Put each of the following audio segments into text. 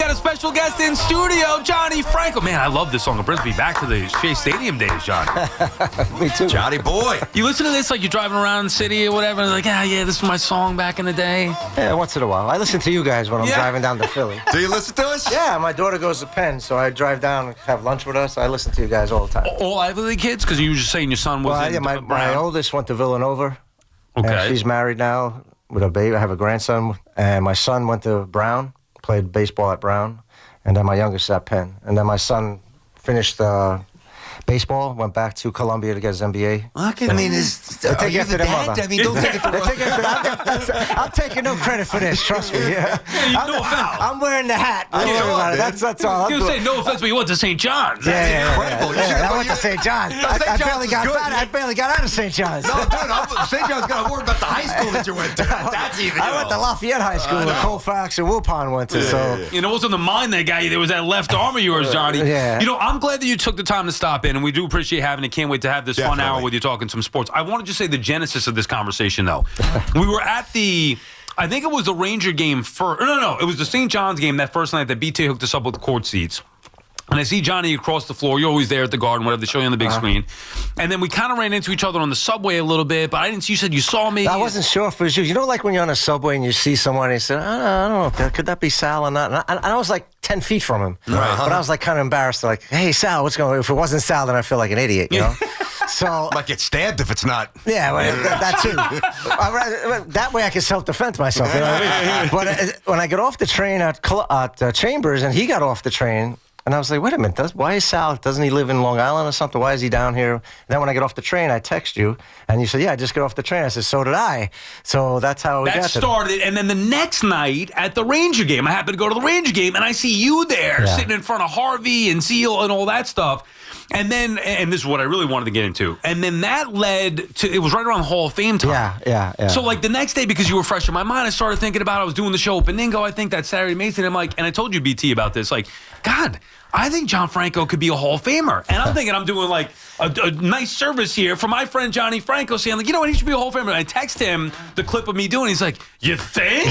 got a special guest in studio, Johnny Franco. Man, I love this song. It brings me back to the Shea Stadium days, John. Me too. Johnny boy. You listen to this like you're driving around the city or whatever, and like, yeah, this is my song back in the day. Yeah, once in a while. I listen to you guys when I'm driving down to Philly. Do you listen to us? Yeah, my daughter goes to Penn, so I drive down and have lunch with us. I listen to you guys all the time. All Ivy League kids? Because you were just saying your son was my oldest went to Villanova. Okay. And she's married now with a baby. I have a grandson. And my son went to Brown, played baseball at Brown. And then my youngest at Penn. And then my son finished baseball, went back to Columbia to get his MBA. Okay. I mean, are you the dad? I mean, don't take it the wrong. I'm taking no credit for this, trust me. Yeah. I'm wearing the hat. That's all. I was going to say, no offense, but you went to St. John's. That's incredible. I went to St. John's. I barely got out of St. John's. No, dude, St. John's got to worry about the high school that you went to. That's even. I went to Lafayette High School where Colfax and Wilpon went to. So you know, what's on the mind that guy? There was that left arm of yours, Johnny. Yeah. You know, I'm glad that you took the time to stop in, and we do appreciate having it. Can't wait to have this fun hour with you talking some sports. I want to just say the genesis of this conversation, though. We were at I think it was the Ranger game first. No, it was the St. John's game that first night that BT hooked us up with the court seats. And I see Johnny across the floor. You're always there at the Garden, whatever. They show you on the big screen. And then we kind of ran into each other on the subway a little bit, but I didn't see. You said you saw me. I wasn't sure if it was you. You know, like when you're on a subway and you see someone and you say, I don't know, could that be Sal or not? And I was like 10 feet from him. Right. But I was like kind of embarrassed. Like, hey, Sal, what's going on? If it wasn't Sal, then I feel like an idiot, you know? So might get stabbed if it's not. Yeah, well, that too. That way I can self-defend myself. You know what I mean? But when I get off the train at Chambers and he got off the train, and I was like, wait a minute, why is Sal, doesn't he live in Long Island or something? Why is he down here? And then when I get off the train, I text you, and you said, yeah, I just got off the train. I said, so did I. So that's how we got That started, and then the next night at the Ranger game, I happened to go to the Ranger game, and I see you there sitting in front of Harvey and Seal and all that stuff. And then, and this is what I really wanted to get into, and then that led to, it was right around the Hall of Fame time. Yeah. So, like, the next day, because you were fresh in my mind, I started thinking about, I was doing the show at Beningo, I think that Saturday Mason, and I'm like, and I told you, BT, about this, like, God, I think John Franco could be a Hall of Famer. And I'm thinking I'm doing, like, a nice service here for my friend Johnny Franco, saying, like, you know what, he should be a Hall of Famer. And I text him the clip of me doing it. He's like, you think?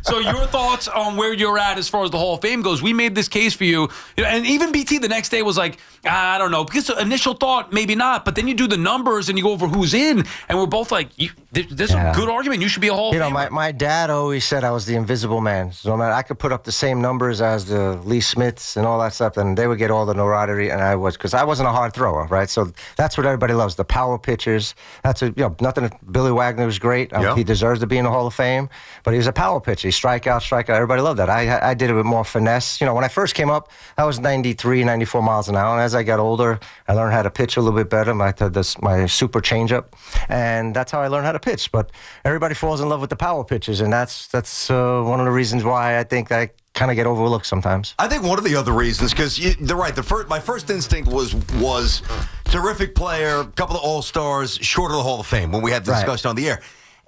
So your thoughts on where you're at as far as the Hall of Fame goes? We made this case for you. And even BT the next day was like, I don't know. Because the initial thought, maybe not. But then you do the numbers and you go over who's in. And we're both like, there's a good argument. You should be a Hall of Famer. You know, my dad always said I was the invisible man. So I could put up the same numbers as the Lee Smiths and all that stuff, and they would get all the notoriety, and I was, because I wasn't a hard thrower, right? So that's what everybody loves, the power pitchers. That's nothing. Billy Wagner was great. He deserves to be in the Hall of Fame, but he was a power pitcher. He strike out. Everybody loved that. I did it with more finesse. You know, when I first came up, I was 93, 94 miles an hour, and as I got older, I learned how to pitch a little bit better. My super changeup, and that's how I learned how to pitch. But everybody falls in love with the power pitchers, and that's one of the reasons why I think I kind of get overlooked sometimes. I think one of the other reasons, because they're right, my first instinct was terrific player, a couple of All-Stars, short of the Hall of Fame when we had the discussion on the air.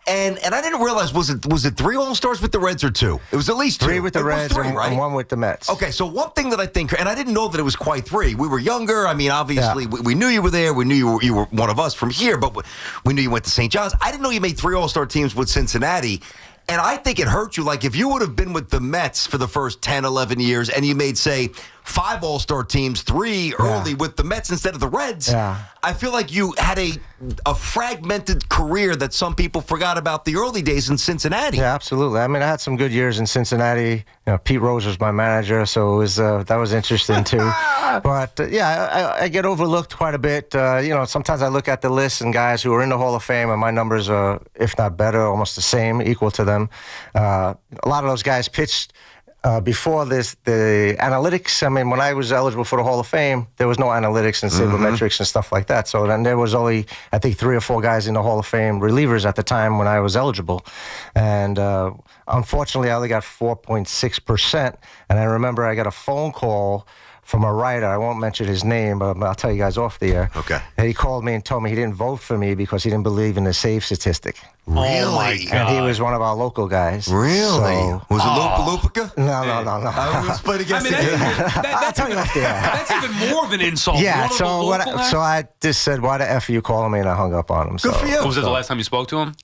And I didn't realize, was it 3 All-Stars with the Reds or 2? It was at least 2. 3 with the Reds right? and 1 with the Mets. Okay, so one thing that I think, and I didn't know that it was quite 3. We were younger. I mean, obviously, we knew you were there. We knew you were one of us from here, but we knew you went to St. John's. I didn't know you made 3 All-Star teams with Cincinnati. And I think it hurt you. Like, if you would have been with the Mets for the first 10, 11 years and you made, say, 5 All-Star teams, 3 early with the Mets instead of the Reds, I feel like you had a fragmented career that some people forgot about the early days in Cincinnati. Yeah, absolutely. I mean, I had some good years in Cincinnati. You know, Pete Rose was my manager, so it was that was interesting, too. But, I get overlooked quite a bit. You know, sometimes I look at the list and guys who are in the Hall of Fame, and my numbers are, if not better, almost the same, equal to them. A lot of those guys pitched before the analytics. I mean, when I was eligible for the Hall of Fame, there was no analytics and sabermetrics and stuff like that. So then there was only, I think, 3 or 4 guys in the Hall of Fame relievers at the time when I was eligible. And unfortunately, I only got 4.6%. And I remember I got a phone call from a writer. I won't mention his name, but I'll tell you guys off the air. Okay. And he called me and told me he didn't vote for me because he didn't believe in the save statistic. Really? Oh my God. And he was one of our local guys. Really? So, was it Lupica? No. I was playing against I'll tell you off the air. That's even more of an insult. Yeah, so I just said, why the F are you calling me? And I hung up on him. Good for you. Was it the last time you spoke to him?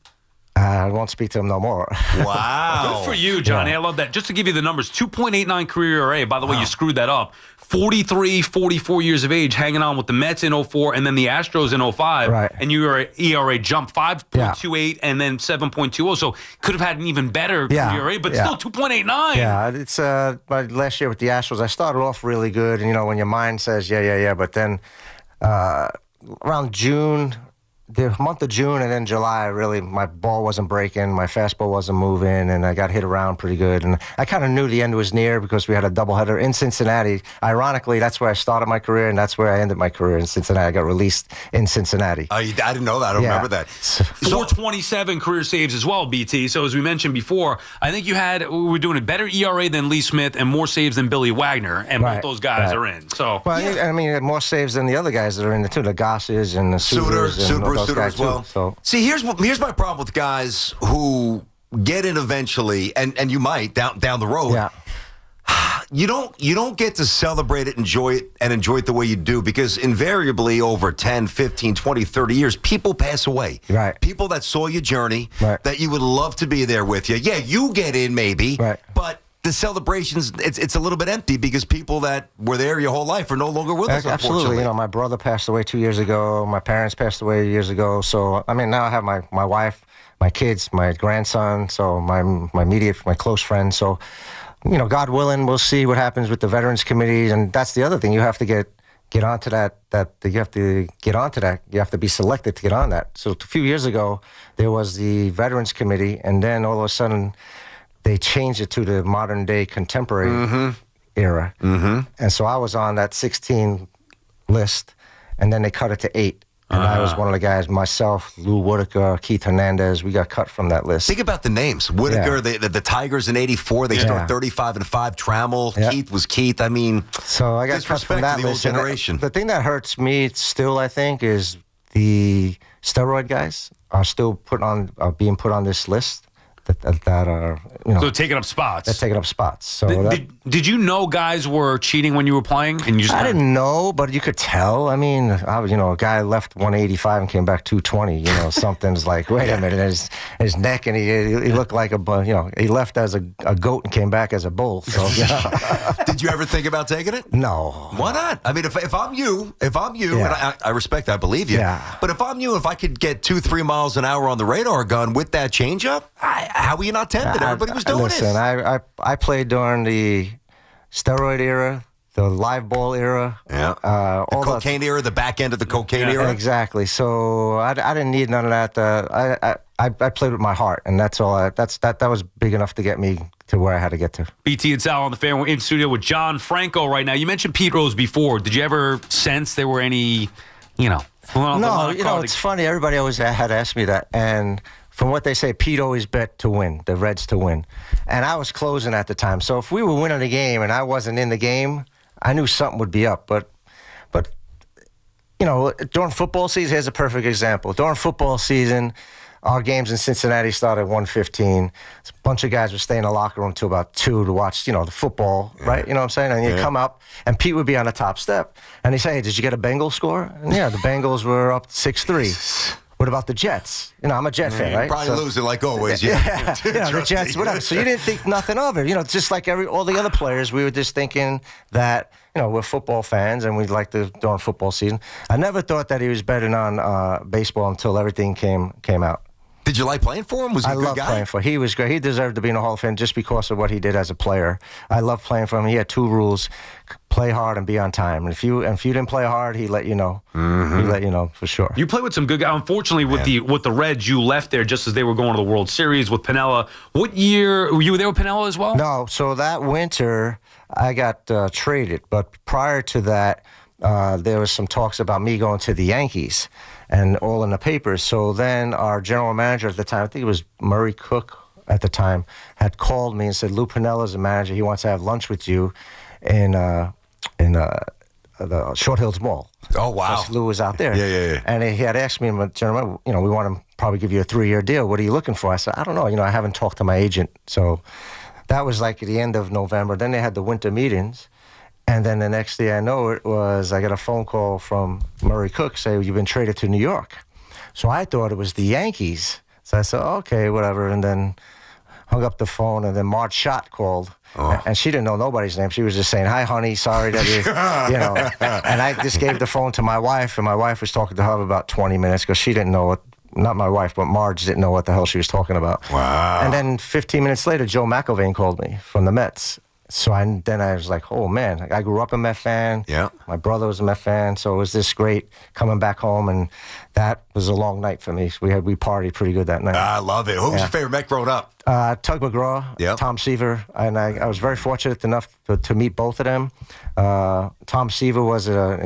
I won't speak to him no more. Wow. Good for you, Johnny. Yeah. I love that. Just to give you the numbers, 2.89 career ERA. By the way, you screwed that up. 43, 44 years of age, hanging on with the Mets in 04 and then the Astros in 05. Right. And your ERA jumped 5.28 and then 7.20. So could have had an even better ERA, but still 2.89. Yeah, it's my last year with the Astros, I started off really good. And, you know, when your mind says, yeah. But then around June, the month of June and then July, really, my ball wasn't breaking, my fastball wasn't moving, and I got hit around pretty good. And I kind of knew the end was near because we had a doubleheader in Cincinnati. Ironically, that's where I started my career, and that's where I ended my career in Cincinnati. I got released in Cincinnati. I didn't know that. I don't remember that. 427 career saves as well, BT. So as we mentioned before, I think we were doing a better ERA than Lee Smith and more saves than Billy Wagner, and both those guys are in. So, well, I mean, more saves than the other guys that are in the too, the Gosses and the Suitors and those guys as well. Too, so. See, here's my problem with guys who get in eventually, and you might down the road. Yeah. You don't get to celebrate it, enjoy it the way you do, because invariably over 10, 15, 20, 30 years, people pass away. Right. People that saw your journey, right. that you would love to be there with you. Yeah, you get in maybe, right. but the celebrations, it's a little bit empty because people that were there your whole life are no longer with us, Absolutely. unfortunately. You know, my brother passed away 2 years ago. My parents passed away years ago. So, I mean, now I have my wife, my kids, my grandson, so my close friends. So, you know, God willing, we'll see what happens with the Veterans Committee. And that's the other thing. You have to get onto that. You have to get onto that. You have to be selected to get on that. So a few years ago, there was the Veterans Committee, and then all of a sudden, they changed it to the modern day contemporary era. Mm-hmm. And so I was on that 16 list, and then they cut it to 8. And I was one of the guys, myself, Lou Whitaker, Keith Hernandez, we got cut from that list. Think about the names. Whitaker, the Tigers in 84, they start 35-5. Trammell, Keith was Keith. I mean, so I got cut from that to the list. old generation. The thing that hurts me still, I think, is the steroid guys are still being put on this list. That are, you know, so taking up spots. They're taking up spots. So did you know guys were cheating when you were playing? And I didn't know, but you could tell. I mean, a guy left 185 and came back 220. You know, something's like, wait a minute, his neck, and he looked like he left as a goat and came back as a bull. So, Did you ever think about taking it? No. Why not? I mean, if I'm you, and I respect, I believe you. Yeah. But if I'm you, if I could get 2-3 miles an hour on the radar gun with that changeup, how were you not tempted? Everybody was doing listen, it. I played during the steroid era, the live ball era. Yeah. The cocaine era, the back end of the cocaine era. Exactly. So I didn't need none of that. I played with my heart, and that's all. That was big enough to get me to where I had to get to. BT and Sal on the Fan. We're in studio with John Franco right now. You mentioned Pete Rose before. Did you ever sense there were any, No, it's funny. Everybody always had asked me that, and from what they say, Pete always bet to win, the Reds to win. And I was closing at the time. So if we were winning the game and I wasn't in the game, I knew something would be up. But during football season, here's a perfect example. During football season, our games in Cincinnati started at 1:15. A bunch of guys would stay in the locker room till about 2 to watch, the football, right? You know what I'm saying? And you'd come up, and Pete would be on the top step. And he'd say, hey, did you get a Bengals score? And the Bengals were up 6-3. What about the Jets? I'm a Jet fan, right? Probably losing like always, the Jets, whatever. So you didn't think nothing of it. Just like all the other players, we were just thinking that, we're football fans and we'd like to during football season. I never thought that he was betting on baseball until everything came out. Did you like playing for him? Was he a good guy? I loved playing for him. He was great. He deserved to be in the Hall of Fame just because of what he did as a player. I loved playing for him. He had 2 rules: play hard and be on time. And if you didn't play hard, he let you know. Mm-hmm. He let you know for sure. You played with some good guys. Unfortunately, with the Reds, you left there just as they were going to the World Series with Piniella. What year were you there with Piniella as well? No. So that winter, I got traded. But prior to that, there was some talks about me going to the Yankees, and all in the papers. So then our general manager at the time, I think it was Murray Cook at the time, had called me and said, Lou Piniella's the manager. He wants to have lunch with you in the Short Hills Mall. Oh, wow. Because Lou was out there. Yeah. And he had asked me, General, we want to probably give you a 3-year deal. What are you looking for? I said, I don't know. I haven't talked to my agent. So that was like at the end of November. Then they had the winter meetings. And then the next day I know it was, I got a phone call from Murray Cook saying, you've been traded to New York. So I thought it was the Yankees. So I said, okay, whatever. And then hung up the phone, and then Marge Schott called. And she didn't know nobody's name. She was just saying, hi, honey, sorry that you know. And I just gave the phone to my wife, and my wife was talking to her for about 20 minutes because she didn't know what, not my wife, but Marge didn't know what the hell she was talking about. Wow. And then 15 minutes later, Joe McIlvaine called me from the Mets. So then I was like, oh, man, I grew up a Met fan. Yeah. My brother was a Met fan, so it was this great coming back home, and that was a long night for me. So we partied pretty good that night. I love it. Who was your favorite Met growing up? Tug McGraw, Tom Seaver, and I was very fortunate enough to meet both of them. Tom Seaver was a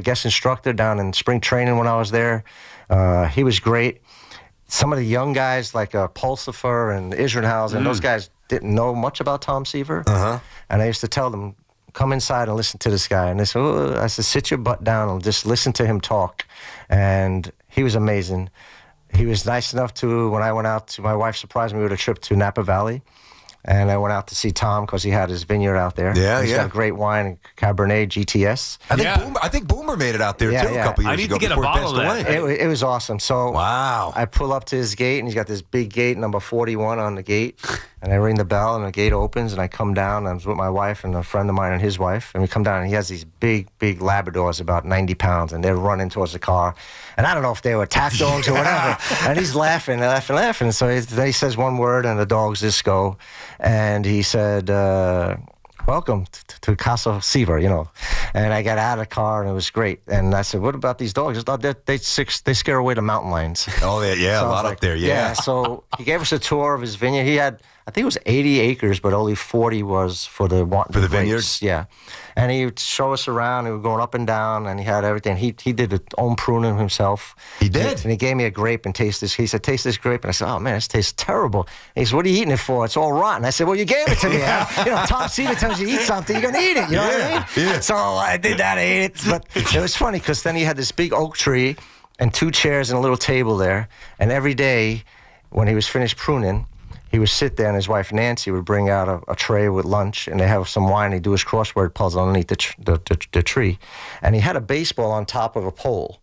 guest instructor down in spring training when I was there. He was great. Some of the young guys like Pulsifer and Israelhausen, those guys didn't know much about Tom Seaver. And I used to tell them, come inside and listen to this guy. And they said, I said, sit your butt down and just listen to him talk. And he was amazing. He was nice enough to, when I went out my wife surprised me with a trip to Napa Valley. And I went out to see Tom because he had his vineyard out there. He's got great wine, Cabernet, GTS. I think Boomer made it out there, too, a couple years ago. I need to get a bottle of that. It was awesome. So wow. I pull up to his gate, and he's got this big gate, number 41 on the gate. And I ring the bell, and the gate opens, and I come down. I was with my wife and a friend of mine and his wife. And we come down, and he has these big, big Labradors, about 90 pounds, and they're running towards the car. And I don't know if they were attack dogs or whatever. And he's laughing. So he says one word, and the dogs just go. And he said, welcome to Casa Seaver, you know. And I got out of the car, and it was great. And I said, what about these dogs? I thought they scare away the mountain lions. Oh, yeah, so a lot up there, yeah. So he gave us a tour of his vineyard. He had, I think it was 80 acres, but only 40 was for the vineyards? Yeah. And he would show us around. We were going up and down, and he had everything. He did his own pruning himself. He did? And he gave me a grape and taste this. He said, taste this grape. And I said, oh, man, this tastes terrible. And he said, what are you eating it for? It's all rotten. I said, well, you gave it to me. You know, Tom Seaver tells you to eat something, you're going to eat it. You know what I mean? Yeah. So I did that, I ate it. But it was funny because then he had this big oak tree and 2 chairs and a little table there. And every day when he was finished pruning, he would sit there, and his wife Nancy would bring out a tray with lunch, and they have some wine. He'd do his crossword puzzle underneath the tree. And he had a baseball on top of a pole.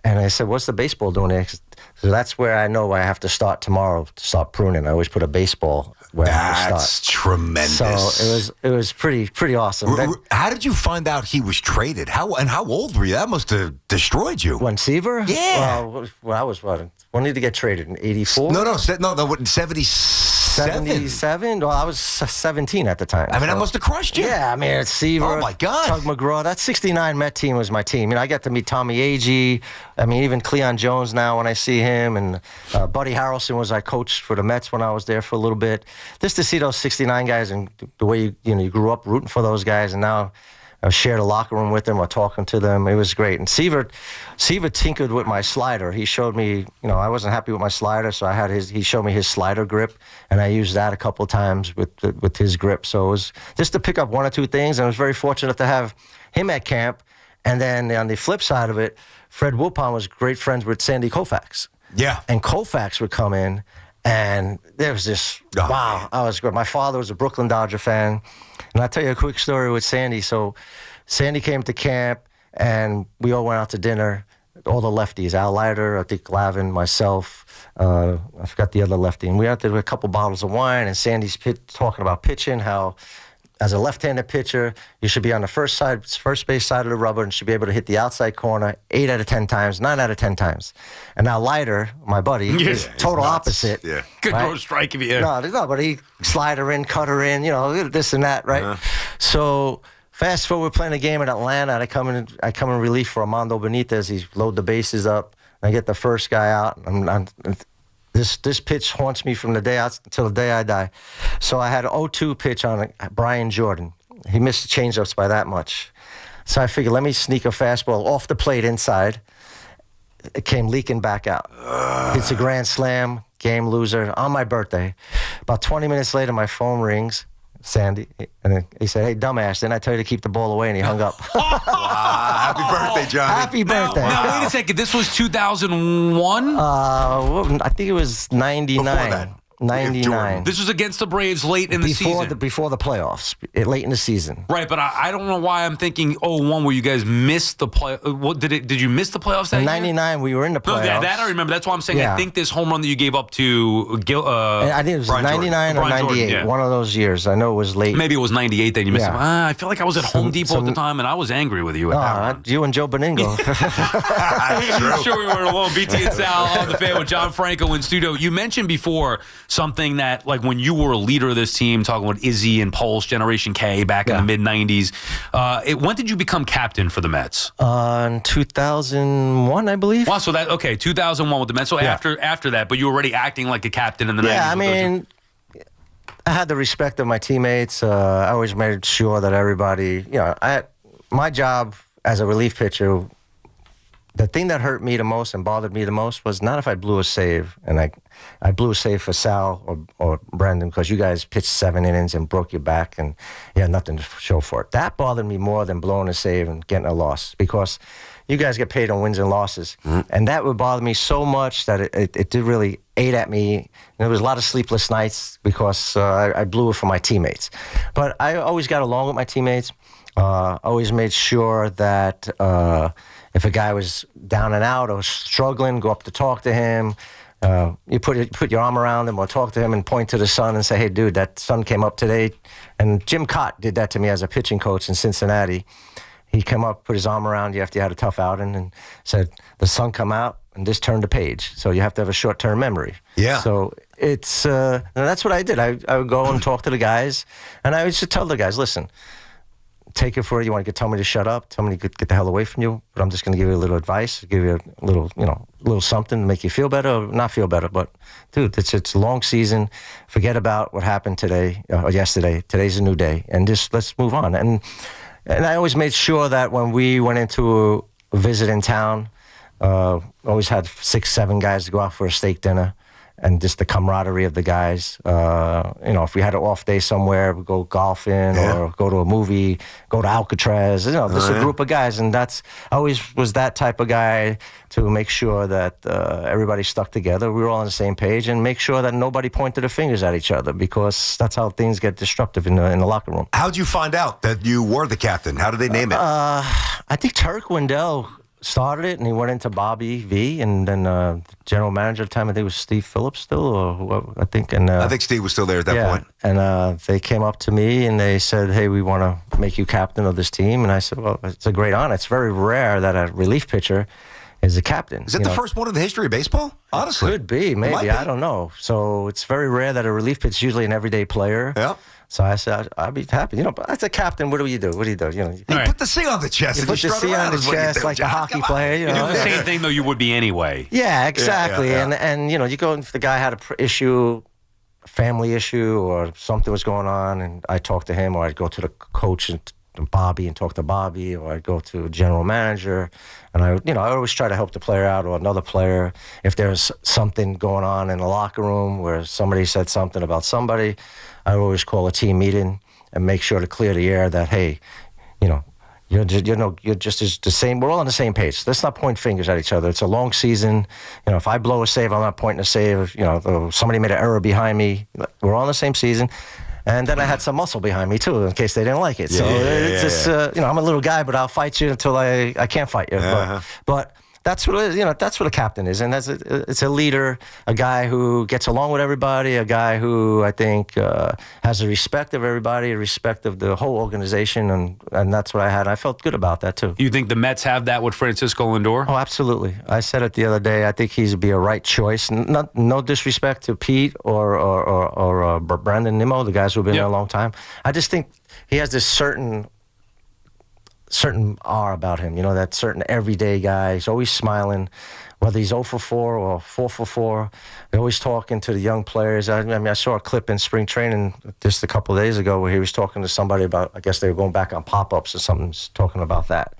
And I said, what's the baseball doing there? So that's where I know I have to start tomorrow to start pruning. I always put a baseball where I have to start. That's tremendous. So it was pretty awesome. How did you find out he was traded? How old were you? That must have destroyed you. When Seaver? Yeah. Well, I was what? When did he get traded? In 84? No, 77. 77? Well, I was 17 at the time. I mean, that must have crushed you. Yeah, I mean, it's Seaver. Oh, my God. Tug McGraw. That 69 Met team was my team. You know, I got to meet Tommy Agee. I mean, even Cleon Jones now when I see him. And Buddy Harrelson was our coach for the Mets when I was there for a little bit. Just to see those 69 guys and the way you grew up rooting for those guys, and now I shared a locker room with them or talking to them. It was great. And Seaver tinkered with my slider. He showed me, I wasn't happy with my slider, so he showed me his slider grip, and I used that a couple of times with his grip. So it was just to pick up 1 or 2 things, and I was very fortunate to have him at camp. And then on the flip side of it, Fred Wilpon was great friends with Sandy Koufax. Yeah. And Koufax would come in, and there was this, wow, I was good. My father was a Brooklyn Dodger fan. And I'll tell you a quick story with Sandy. So Sandy came to camp, and we all went out to dinner, all the lefties, Al Leiter, I think Glavin, myself, I forgot the other lefty. And we went out there with a couple bottles of wine, and Sandy's talking about pitching, how as a left-handed pitcher, you should be on the first base side of the rubber and should be able to hit the outside corner 8 out of 10 times, 9 out of 10 times. And now Leiter, my buddy, is total opposite. Yeah. Could right? throw a strike if you No, but he slide her in, cut her in, this and that, right? So fast forward, we're playing a game in Atlanta, and I come in relief for Armando Benitez. He's load the bases up. I get the first guy out. This pitch haunts me from the day out until the day I die. So I had an 0-2 pitch on Brian Jordan. He missed the changeups by that much. So I figured, let me sneak a fastball off the plate inside. It came leaking back out. It's a grand slam, game loser, on my birthday. About 20 minutes later, my phone rings. Sandy, and then he said, hey, dumbass, didn't I tell you to keep the ball away? And he hung up. Wow, happy birthday, Johnny. Happy birthday. Now, wait a second. This was 2001? I think it was 99. 99. This was against the Braves late in the season. Before the playoffs, late in the season. Right, but I don't know why I'm thinking 0-1 where you guys missed the play. What did you miss the playoffs that In year? 99, we were in the playoffs. No, that I remember. That's why I'm saying Yeah. I think this home run that you gave up to I think it was Brian 99 or Brian 98. Jordan, yeah. One of those years. I know it was late. maybe it was 98 that you missed. Yeah. I feel like I was at Home Depot at the time, and I was angry with you at that one. You and Joe Beningo. I'm sure we weren't alone. BT and Sal on the fan with John Franco in studio. You mentioned before something that, like, when you were a leader of this team, talking about Izzy and Pulse, Generation K, back in the mid-'90s. When did you become captain for the Mets? In 2001, I believe. Wow, so 2001 with the Mets. So after that, but you were already acting like a captain in the 90s. Yeah, I mean, I had the respect of my teammates. I always made sure that everybody, my job as a relief pitcher, the thing that hurt me the most and bothered me the most was not if I blew a save, and I blew a save for Sal or Brendan because you guys pitched 7 innings and broke your back and you had nothing to show for it. That bothered me more than blowing a save and getting a loss, because you guys get paid on wins and losses. And that would bother me so much that it did really ate at me. And there was a lot of sleepless nights because I blew it for my teammates. But I always got along with my teammates. Always made sure that if a guy was down and out or struggling, go up to talk to him. You put your arm around him or talk to him and point to the sun and say, hey, dude, that sun came up today. And Jim Cott did that to me as a pitching coach in Cincinnati. He came up, put his arm around you after you had a tough outing and said, the sun come out and just turned the page. So you have to have a short-term memory. Yeah. So it's that's what I did. I would go and talk to the guys, and I would just tell the guys, listen, take it for it. You want to tell me to shut up, tell me to get the hell away from you, but I'm just going to give you a little advice, give you a little something to make you feel better or not feel better. But, dude, it's a long season. Forget about what happened today or yesterday. Today's a new day, and just let's move on. And I always made sure that when we went into a visit in town, always had 6, 7 guys to go out for a steak dinner, and just the camaraderie of the guys. If we had an off day somewhere, we'd go golfing or go to a movie, go to Alcatraz. Just a group of guys, and I always was that type of guy to make sure that everybody stuck together. We were all on the same page, and make sure that nobody pointed their fingers at each other, because that's how things get disruptive in the locker room. How'd you find out that you were the captain? How did they name it? I think Turk Wendell started it, and he went into Bobby V, and then the general manager at the time, I think it was Steve Phillips still, or whoever, I think. And I think Steve was still there at that point. And they came up to me and they said, hey, we want to make you captain of this team. And I said, well, it's a great honor. It's very rare that a relief pitcher is a captain. Is it the first one in the history of baseball? Honestly. Could be, maybe. I don't know. So it's very rare that a relief pitcher is usually an everyday player. Yeah. So I said, I'd be happy. But as a captain, what do you do? You put the C on the chest. You put the C on the chest like a hockey player. You do the same thing, though, you would be anyway. Yeah, exactly. Yeah. And you go, if the guy had a family issue, or something was going on, and I talked to him, or I'd go to the coach and Bobby and talk to Bobby, or I'd go to a general manager, and I always try to help the player out or another player. If there's something going on in the locker room where somebody said something about somebody, I always call a team meeting and make sure to clear the air that, hey, you're just the same. We're all on the same page. Let's not point fingers at each other. It's a long season. If I blow a save, I'm not pointing a save. If somebody made an error behind me, we're all in the same season. And then I had some muscle behind me, too, in case they didn't like it. I'm a little guy, but I'll fight you until I can't fight you. But that's what it is. That's what a captain is. And it's a leader, a guy who gets along with everybody, a guy who I think has the respect of everybody, a respect of the whole organization. And that's what I had. I felt good about that, too. You think the Mets have that with Francisco Lindor? Oh, absolutely. I said it the other day. I think he'd be a right choice. No disrespect to Pete or Brandon Nimmo, the guys who've been there a long time. I just think he has this certain aura about him, that certain everyday guy. He's always smiling, whether he's 0 for 4 or 4 for 4. They're always talking to the young players. I saw a clip in spring training just a couple of days ago where he was talking to somebody about, I guess they were going back on pop-ups or something, talking about that.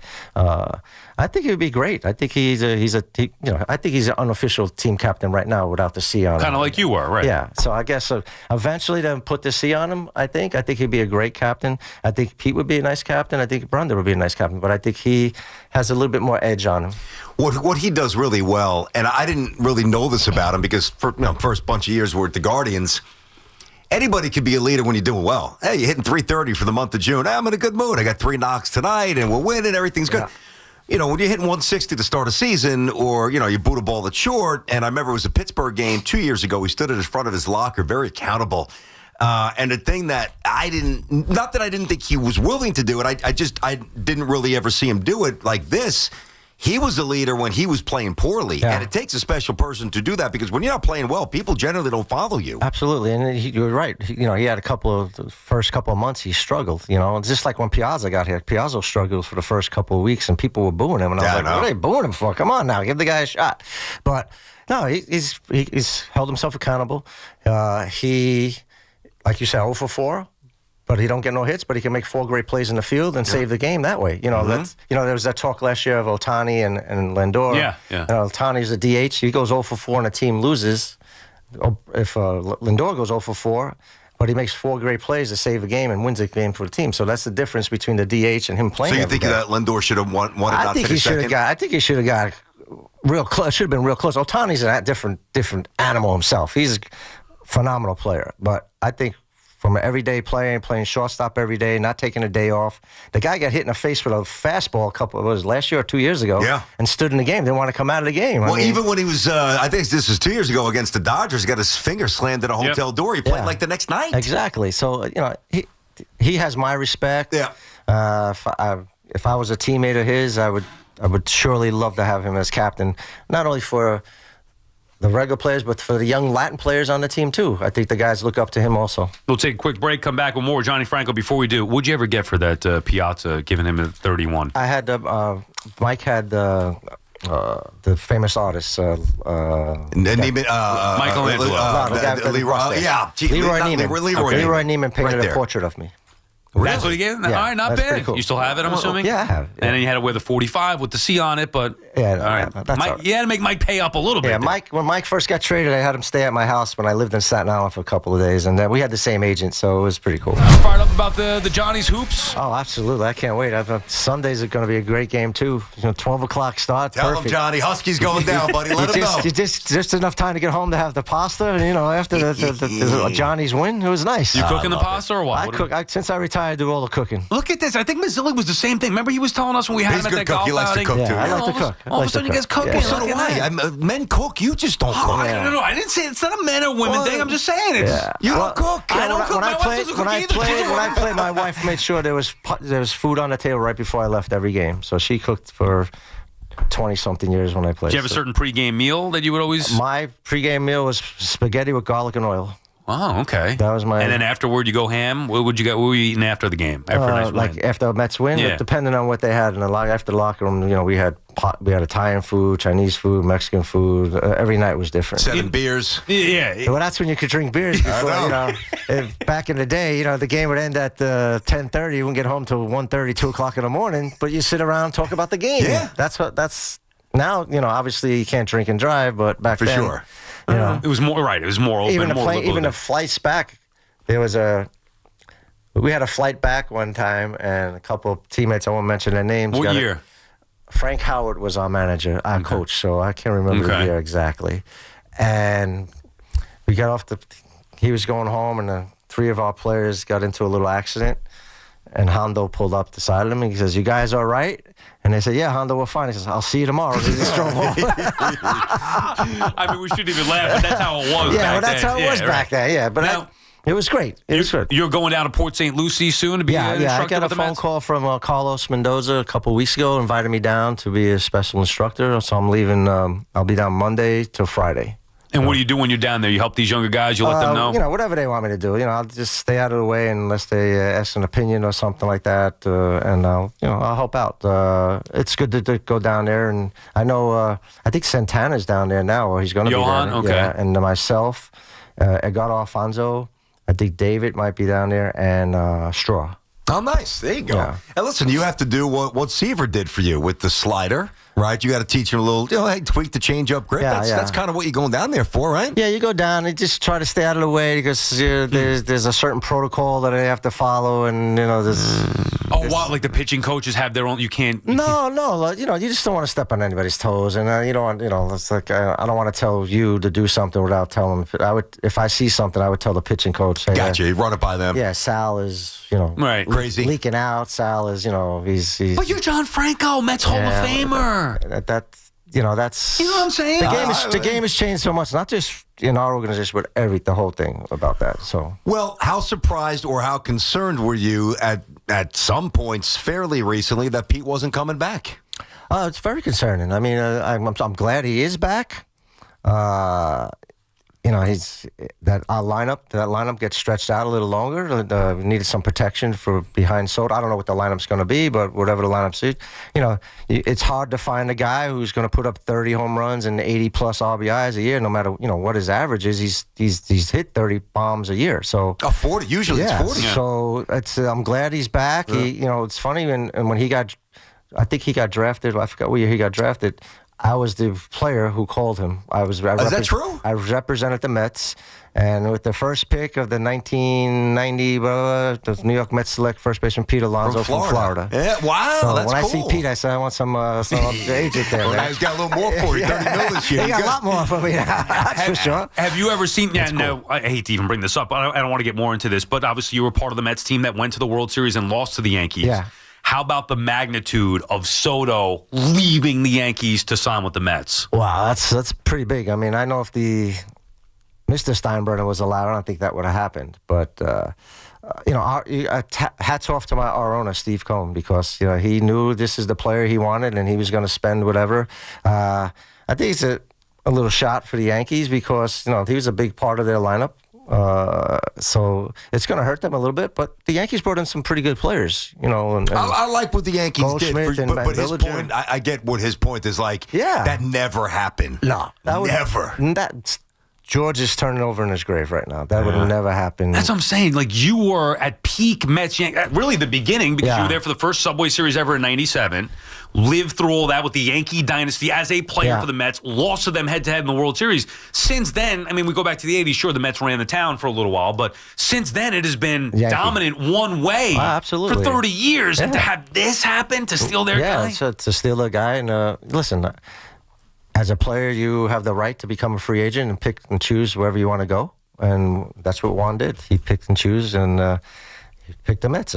I think it would be great. I think he's an unofficial team captain right now without the C on him. Kind of like you were, right? Yeah. So I guess eventually they'll put the C on him. I think he'd be a great captain. I think Pete would be a nice captain. I think Brenda would be a nice captain. But I think he has a little bit more edge on him. What he does really well well. And I didn't really know this about him because for first bunch of years we're at the Guardians. Anybody could be a leader when you're doing well. Hey, you're hitting 330 for the month of June. Hey, I'm in a good mood. I got 3 knocks tonight, and we're winning. Everything's good. Yeah. When you're hitting 160 to start a season, or, you boot a ball that's short, and I remember it was a Pittsburgh game 2 years ago. He stood at the front of his locker, very accountable. And the thing that not that I didn't think he was willing to do it, I didn't really ever see him do it like this. He was a leader when he was playing poorly, and it takes a special person to do that because when you're not playing well, people generally don't follow you. Absolutely, and you're right. He had the first couple of months he struggled. It's just like when Piazza got here. Piazza struggled for the first couple of weeks, and people were booing him, and I was like, "What are they booing him for? Come on now, give the guy a shot." But no, he's held himself accountable. He, like you said, 0 for 4. But he don't get no hits, but he can make 4 great plays in the field and save the game that way. There was that talk last year of Ohtani and Lindor. Yeah. Ohtani's a DH. He goes 0 for 4 and the team loses. If Lindor goes 0 for 4, but he makes 4 great plays to save a game and wins a game for the team. So that's the difference between the DH and him playing. So you think that Lindor should have won I think he should have got real close. Should have been real close. Ohtani's a different animal himself. He's a phenomenal player, but I think from an everyday player, playing shortstop every day, not taking a day off. The guy got hit in the face with a fastball last year or 2 years ago, and stood in the game. Didn't want to come out of the game. Well, even when he was, I think this was 2 years ago against the Dodgers, he got his finger slammed in a hotel door. He played like the next night. Exactly. So, he has my respect. Yeah. If I was a teammate of his, I would surely love to have him as captain, not only for the regular players, but for the young Latin players on the team, too. I think the guys look up to him also. We'll take a quick break, come back with more. Johnny Franco, before we do, what'd you ever get for that Piazza, giving him a 31? I had, Mike had the famous artist. Michelangelo. Leroy Neiman. Leroy Neiman painted a portrait of me. That's what he gave? Yeah, all right, not bad. Cool. You still have it, I'm assuming? Yeah, I have it. Yeah. And then you had to wear the 45 with the C on it, but all right. You had to make Mike pay up a little bit. Yeah, when Mike first got traded, I had him stay at my house when I lived in Staten Island for a couple of days, and we had the same agent, so it was pretty cool. Fired up about the Johnny's hoops? Oh, absolutely. I can't wait. Sundays are going to be a great game, too. 12 o'clock start. Tell him, Johnny, Husky's going down, buddy. Let him know. Just enough time to get home to have the pasta, and, after the Johnny's win, it was nice. You cooking the pasta or what? I cook. Since I retired, I do all the cooking. Look at this. I think Mazzilli was the same thing. Remember he was telling us when we had him at that golf outing? He likes to cook, too. I like to cook. All of a sudden you guys cooking. Yeah. So do I. Men cook. You just don't cook. No. I didn't say it's not a men or women thing. I'm just saying it. You don't cook. I don't cook. My wife doesn't cook either. When I played, my wife made sure there was food on the table right before I left every game. So she cooked for 20-something years when I played. Did you have a certain pregame meal that you would always? My pregame meal was spaghetti with garlic and oil. Oh, okay. That was my. And then afterward, you go ham. What would you get? What were you eating after the game? After a nice like win? after the Mets win, depending on what they had in after the locker room. We had Italian food, Chinese food, Mexican food. Every night was different. 7 beers. Yeah. Well, that's when you could drink beers before. If back in the day, the game would end at 10:30. You wouldn't get home till 1:30, 2 o'clock in the morning. But you sit around and talk about the game. Yeah. That's now. Obviously you can't drink and drive, but back then, sure. It was more right. It was more open. Even the flights back, we had a flight back one time, and a couple of teammates, I won't mention their names. What year? Frank Howard was our manager, our coach, so I can't remember the year exactly. And we got he was going home, and 3 of our players got into a little accident, and Hondo pulled up beside him, and he says, "You guys all right?" And they said, "Yeah, Hondo, we're fine." He says, "I'll see you tomorrow." He just drove home. I mean, we shouldn't even laugh, but that's how it was back then. Yeah, that's how it was back then, yeah. But now, it was great. It was good. You're going down to Port St. Lucie soon to be an instructor? I got a phone call from Carlos Mendoza a couple weeks ago, invited me down to be a special instructor. So I'm leaving. I'll be down Monday till Friday. And what do you do when you're down there? You help these younger guys? You let them know? Whatever they want me to do. I'll just stay out of the way unless they ask an opinion or something like that, and I'll help out. It's good to go down there, and I know I think Santana's down there now, or he's going to be down there. Okay. Yeah, and myself, Edgardo Alfonso, I think David might be down there, and Straw. Oh, nice. There you go. Yeah. And listen, you have to do what Seaver did for you with the slider, right? You got to teach him a little, hey, tweak the change-up grip. That's kind of what you're going down there for, right? Yeah, you go down and just try to stay out of the way because there's a certain protocol that I have to follow, and there's Oh, wow, like the pitching coaches have their own, you can't. No, you just don't want to step on anybody's toes, and you don't want, it's like I don't want to tell you to do something without telling them. If I see something, I would tell the pitching coach. Hey, Gotcha. You run it by them. Yeah, Sal is, right. Crazy. leaking out. Sal is, he's. But you're John Franco, Mets Hall of Famer. That's. That's you know what I'm saying. The game has changed so much, not just in our organization, but the whole thing about that. So, well, how surprised or how concerned were you at some points fairly recently that Pete wasn't coming back? It's very concerning. I mean, I'm glad he is back. He's that lineup gets stretched out a little longer. Needed some protection for behind Soto. I don't know what the lineup's going to be, but whatever the lineup's, it's hard to find a guy who's going to put up 30 home runs and 80 plus RBIs a year, no matter what his average is. He's hit 30 bombs a year. So 40 usually it's 40. Yeah. So I'm glad he's back. Yeah. It's funny and when I think he got drafted. I forgot what year he got drafted. I was the player who called him. Is that true? I represented the Mets, and with the first pick of the 1990, the New York Mets select first baseman Pete Alonso from Florida. Yeah, wow, so that's when cool. I see Pete, I said I want some agent there. Well, now he's got a little more for you. 30 mil this year. He got a lot more for me. That's for sure. Have you ever seen? Yeah, cool. No, I hate to even bring this up. I don't want to get more into this, but obviously you were part of the Mets team that went to the World Series and lost to the Yankees. Yeah. How about the magnitude of Soto leaving the Yankees to sign with the Mets? Wow, that's pretty big. I mean, I know if the Mr. Steinbrenner was allowed, I don't think that would have happened. But hats off to our owner Steve Cohen, because he knew this is the player he wanted and he was going to spend whatever. I think it's a little shot for the Yankees because he was a big part of their lineup. So it's going to hurt them a little bit, but the Yankees brought in some pretty good players, And I like what the Yankees Goldschmidt did, but his point, I get what his point is like. Yeah. That never happened. No. Never. George is turning over in his grave right now. That would never happen. That's what I'm saying. Like, you were at peak Mets, really the beginning, because you were there for the first Subway Series ever in '97. Lived through all that with the Yankee dynasty as a player for the Mets. Lost to them head-to-head in the World Series. Since then, I mean, we go back to the '80s. Sure, the Mets ran the town for a little while, but since then, it has been dominant one way absolutely. for 30 years. And to have this happen, to steal their guy? Yeah, to steal their guy. And listen, as a player, you have the right to become a free agent and pick and choose wherever you want to go. And that's what Juan did. He picked and chose, and he picked the Mets.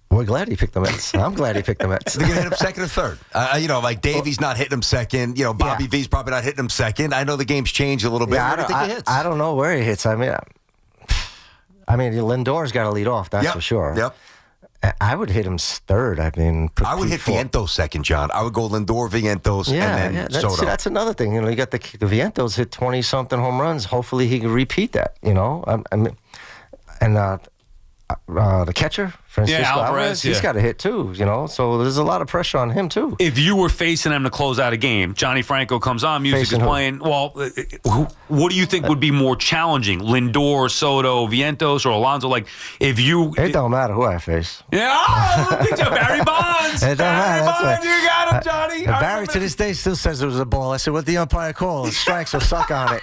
We're glad he picked the Mets. I'm glad he picked the Mets. They're going to hit him second or third. Like Davey's not hitting him second. Bobby V's probably not hitting him second. I know the game's changed a little bit. Where do you think he hits? I don't know where he hits. I mean, Lindor's got to lead off, that's for sure. Yep. I would hit him third. I mean, I would hit Vientos second, John. I would go Lindor, Vientos, and then Soto. That's another thing. You got the Vientos hit 20-something home runs. Hopefully he can repeat that, the catcher, Francisco Alvarez, he's got to hit too, So there's a lot of pressure on him too. If you were facing him to close out a game, Johnny Franco comes on, music is playing. Well, what do you think would be more challenging? Lindor, Soto, Vientos, or Alonso? Like, if you... It don't matter who I face. Yeah, look at you, Barry Bonds. It don't matter. Bonds, you got him, Johnny. Barry to this day still says it was a ball. I said, what the umpire called? Strikes or suck on it.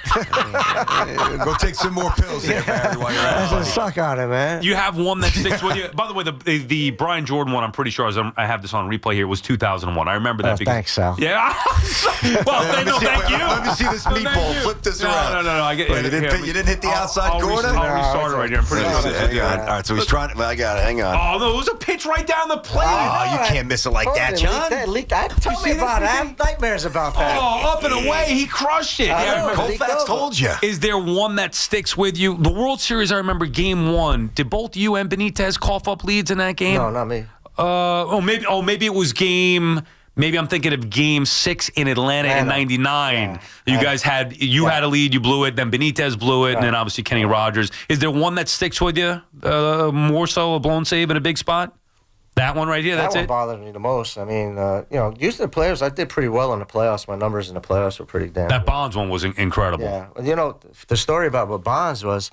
Go take some more pills there, Barry, while you're at it. I said, suck on it, man. You have one that sticks with you. By the way, the Brian Jordan one, I'm pretty sure, I have this on replay here, was 2001. I remember that. Thanks, Sal. Yeah. Well, thank you. Let me see this meatball. Flip this around. No. I get it. You didn't hit the outside corner? I'll restart it right here. I'm pretty sure. Hang on. All right, so he's trying to... I got it. Hang on. Oh, no, it was a pitch right down the plate. Oh, you can't miss it like that, John. Tell me about it. I have nightmares about that. Oh, up and away. He crushed it. Colfax told you. Is there one that sticks with you? The World Series, I remember game 1. Did both you and Benitez cough up leads in that game? No, not me. Maybe it was game... Maybe I'm thinking of Game 6 in Atlanta in '99. Yeah. You guys had a lead, you blew it. Then Benitez blew it, and then obviously Kenny Rogers. Is there one that sticks with you more so, a blown save in a big spot? That one right here. That's it. That one bothered me the most. I mean, usually the playoffs, I did pretty well in the playoffs. My numbers in the playoffs were pretty damn. That Bonds one was incredible. Yeah, the story about what Bonds was.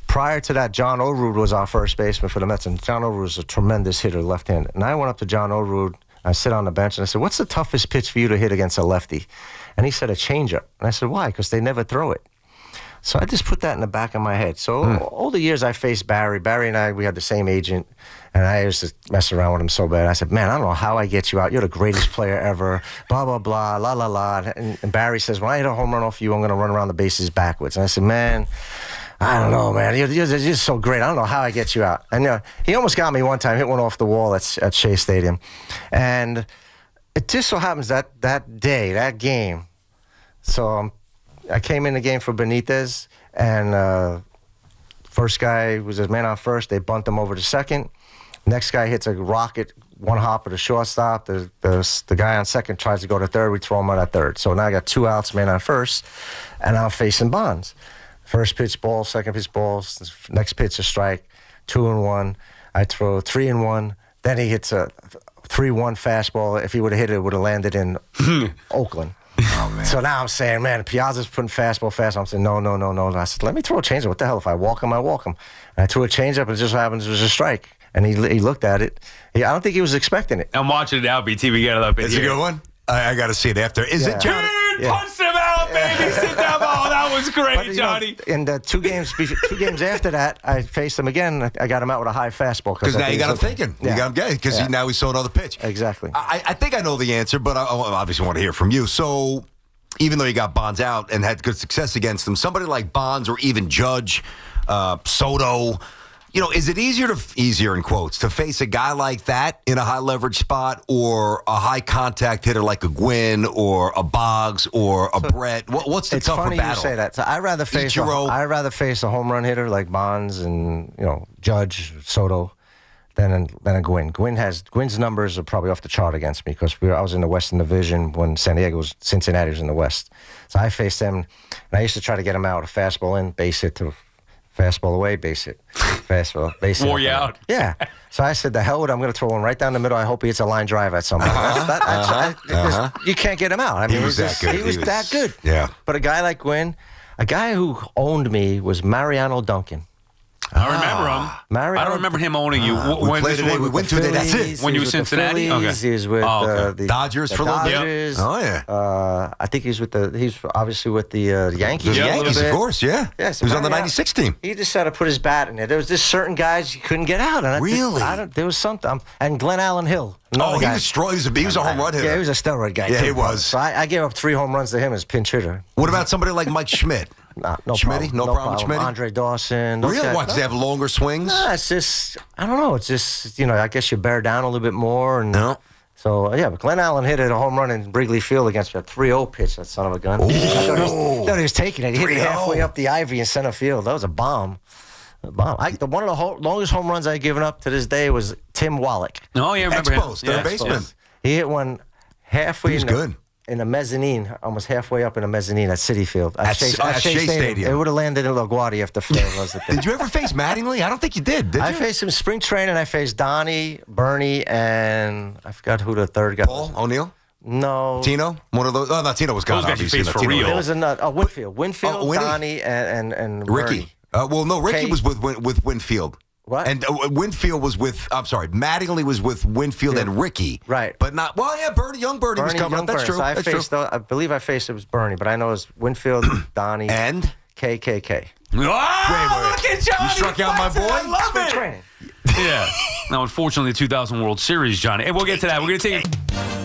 Prior to that, John Orude was our first baseman for the Mets, and John Orude was a tremendous hitter, left-handed. And I went up to John Orude. I sit on the bench, and I said, what's the toughest pitch for you to hit against a lefty? And he said, a changeup. And I said, why? Because they never throw it. So I just put that in the back of my head. So all the years I faced Barry. Barry and I, we had the same agent. And I used to mess around with him so bad. I said, man, I don't know how I get you out. You're the greatest player ever. Blah, blah, blah, la, la, la. And Barry says, when I hit a home run off you, I'm going to run around the bases backwards. And I said, man, I don't know, man. You're just so great. I don't know how I get you out. And he almost got me one time, hit one off the wall at Shea Stadium. And it just so happens that day, that game, so I came in the game for Benitez, and first guy was a man on first. They bunt him over to second. Next guy hits a rocket, one hopper to shortstop. The guy on second tries to go to third. We throw him out at third. So now I got 2 outs, man on first, and I'm facing Bonds. First pitch ball, second pitch balls. Next pitch a strike, 2-1. I throw 3-1. Then he hits a 3-1 fastball. If he would have hit it, it would have landed in Oakland. Oh, man. So now I'm saying, man, Piazza's putting fastball fast. I'm saying, no. And I said, let me throw a changeup. What the hell? If I walk him, I walk him. And I threw a changeup, and it just happens it was a strike. And he looked at it. I don't think he was expecting it. I'm watching it now, BT. We get it up in It's here. a good one. I got to see it after. Is it Johnny? Dude, punch him out, baby. Sit down. Oh, that was great, But, Johnny. In the 2 games after that, I faced him again. I got him out with a high fastball. Because now you got him thinking. Yeah. You got him getting because now he saw another pitch. Exactly. I think I know the answer, but I obviously want to hear from you. So even though you got Bonds out and had good success against him, somebody like Bonds or even Judge, Soto, is it easier in quotes to face a guy like that in a high leverage spot or a high contact hitter like a Gwynn or a Boggs or a Brett? What's the tougher battle? It's funny you say that. So I'd rather face a home run hitter like Bonds and Judge, Soto than a Gwynn. Gwynn's numbers are probably off the chart against me because I was in the Western Division when Cincinnati was in the West. So I faced them, and I used to try to get him out, a fastball in, base hit to fastball away, base hit. Fastball, base hit. Wore you out. Yeah. So I said, the hell with it. I'm going to throw one right down the middle. I hope he hits a line drive at somebody. You can't get him out. I mean, he was that good. He was that good. Yeah. But a guy like Gwynn, a guy who owned me was Mariano Duncan. I remember him. I don't remember him owning you. We went through that. That's it. When you were Cincinnati? Okay. He was with the Dodgers for a little bit. Dodgers. Oh, yeah. I think he's obviously with the Yankees. The Yankees, of course, yeah. Yes, he was on the 96 team. He just had to put his bat in there. There was just certain guys you couldn't get out. And Really? There was something. And Glenn Allen Hill. He was strong. He was a home run hitter. Yeah, he was a steroid guy. Yeah, too, he was. So I gave up 3 home runs to him as pinch hitter. What about somebody like Mike Schmidt? No Schmitty? problem. No problem with Schmitty? Andre Dawson. Really? What? Does he have longer swings? No, it's just, I don't know. It's just, I guess you bear down a little bit more. And No. So, yeah, but Glenn Allen hit a home run in Wrigley Field against a 3-0 pitch, that son of a gun. I thought he was taking it. He hit it halfway up the ivy in center field. That was a bomb. One of the longest home runs I've given up to this day was Tim Wallach. Oh, yeah, I remember him. Third baseman. He hit one halfway good. in a mezzanine, almost halfway up in a mezzanine at Citi Field. At Shea Stadium. It would have landed in LaGuardia if the flare was the thing. Did you ever face Mattingly? I don't think you did you? I faced him spring training. I faced Donnie, Bernie, and I forgot who the third guy was. Paul O'Neill? No. Tino? One of those? Oh, no, Tino was gone. Those guys you obviously. faced for real. There was another. Winfield. Winnie? Donnie, and Ricky. Bernie. Ricky was with Winfield. What? And Winfield was with, Mattingly was with Winfield and Ricky. Right. But not, young Bernie was coming up. That's true. So I believe I faced it was Bernie, but I know it was Winfield, Donnie, and Oh, Wait. Look at Johnny. You struck out my boy? I love it. training. Yeah. Now, unfortunately, the 2000 World Series, Johnny. Hey, we'll get to that. We're going to take it.